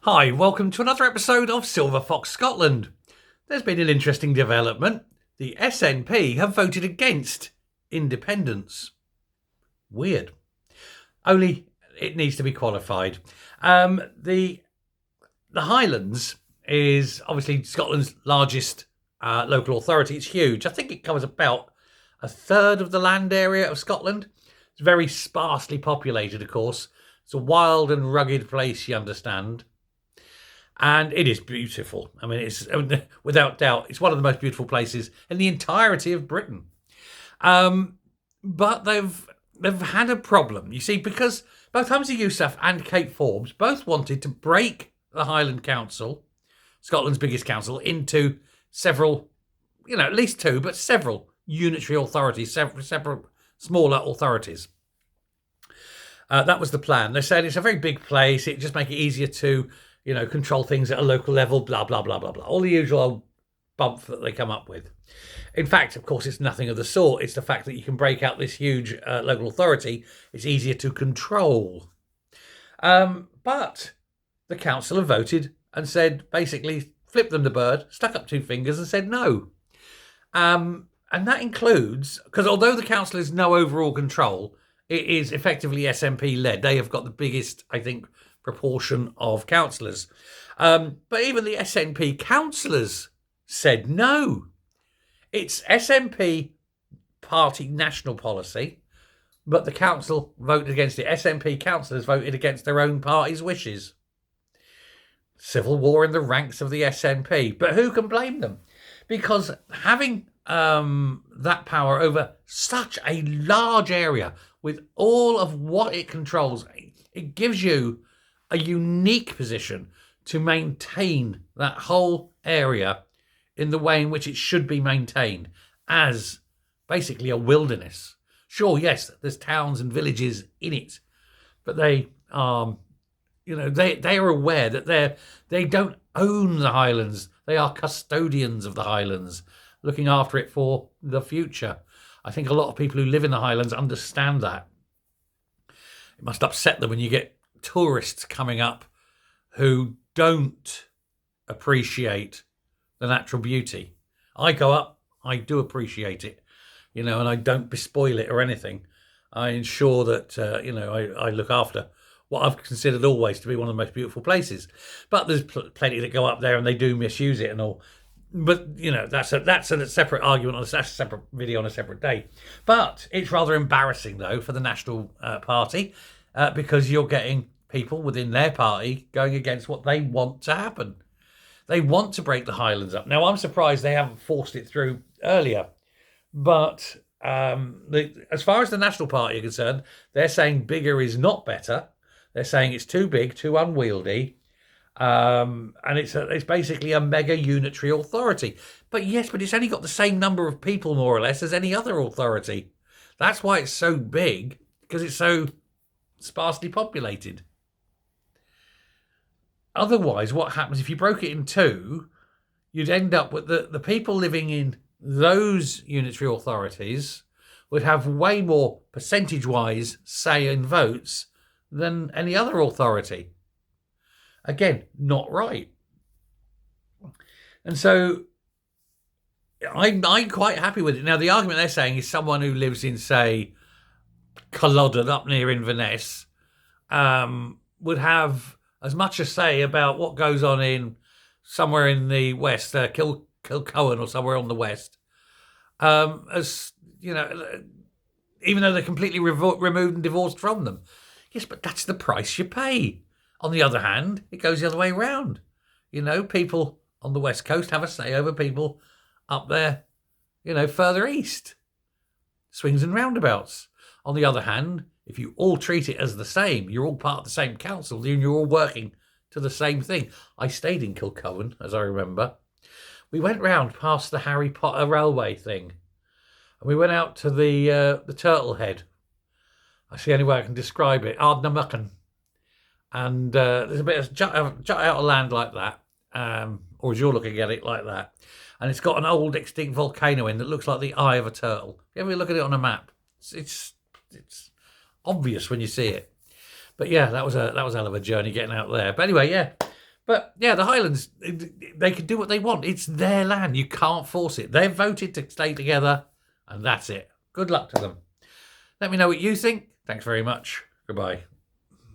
Hi, welcome to another episode of Silver Fox Scotland. There's been an interesting development. The SNP have voted against independence. Weird. Only it needs to be qualified. The Highlands is obviously Scotland's largest local authority. It's huge. I think it covers about a third of the land area of Scotland. It's very sparsely populated, of course. It's a wild and rugged place, you understand. And it is beautiful. I mean, it's without doubt, it's one of the most beautiful places in the entirety of Britain. But they've had a problem, you see, because both Humsey Yousaf and Kate Forbes both wanted to break the Highland Council, Scotland's biggest council, into several, at least two, but several unitary authorities, several smaller authorities. That was the plan. They said it's a very big place. It just make it easier to control things at a local level, blah, blah, blah, blah, blah. All the usual bump that they come up with. In fact, of course, it's nothing of the sort. It's the fact that you can break out this huge local authority. It's easier to control. But the council have voted and said, basically, flipped them the bird, stuck up two fingers and said no. And that includes, because although the council has no overall control, it is effectively SNP led. They have got the biggest, I think, proportion of councillors. But even the SNP councillors said no. It's SNP party national policy, but the council voted against it. SNP councillors voted against their own party's wishes. Civil war in the ranks of the SNP. But who can blame them? Because having that power over such a large area with all of what it controls, it gives you a unique position to maintain that whole area in the way in which it should be maintained, as basically a wilderness. Sure, yes, there's towns and villages in it, but they are, they are aware that they don't own the Highlands. They are custodians of the Highlands, looking after it for the future. I think a lot of people who live in the Highlands understand that. It must upset them when you get tourists coming up who don't appreciate the natural beauty. I go up, I do appreciate it, and I don't bespoil it or anything. I ensure that, I look after what I've considered always to be one of the most beautiful places. But there's plenty that go up there and they do misuse it and all. But, that's a separate argument, that's a separate video on a separate day. But it's rather embarrassing, though, for the National Party, because you're getting people within their party going against what they want to happen. They want to break the Highlands up. Now, I'm surprised they haven't forced it through earlier. But as far as the National Party are concerned, they're saying bigger is not better. They're saying it's too big, too unwieldy. And it's basically a mega unitary authority. But yes, it's only got the same number of people, more or less, as any other authority. That's why it's so big, because it's so sparsely populated. Otherwise, what happens if you broke it in two, you'd end up with the people living in those unitary authorities would have way more percentage-wise say in votes than any other authority. Again, not right. And so I'm quite happy with it. Now, the argument they're saying is someone who lives in, say, Culloden up near Inverness would have as much a say about what goes on in somewhere in the west, Kilcohen or somewhere on the west, as, even though they're completely removed and divorced from them. Yes, but that's the price you pay. On the other hand, it goes the other way round. People on the west coast have a say over people up there, further east. Swings and roundabouts. On the other hand, if you all treat it as the same, you're all part of the same council, and you're all working to the same thing. I stayed in Kilcohen, as I remember. We went round past the Harry Potter railway thing, and we went out to the Turtle Head. That's the only way I can describe it. Ardnamurchan. And there's a bit of jut out of land like that, or as you're looking at it, like that. And it's got an old extinct volcano in that looks like the eye of a turtle. If you ever look at it on a map, it's obvious when you see it. But yeah, that was a hell of a journey getting out there. But anyway, yeah, But yeah, the Highlands, they can do what they want. It's their land. You can't force it. They've voted to stay together, and that's it. Good luck to them. Let me know what you think. Thanks very much. Goodbye.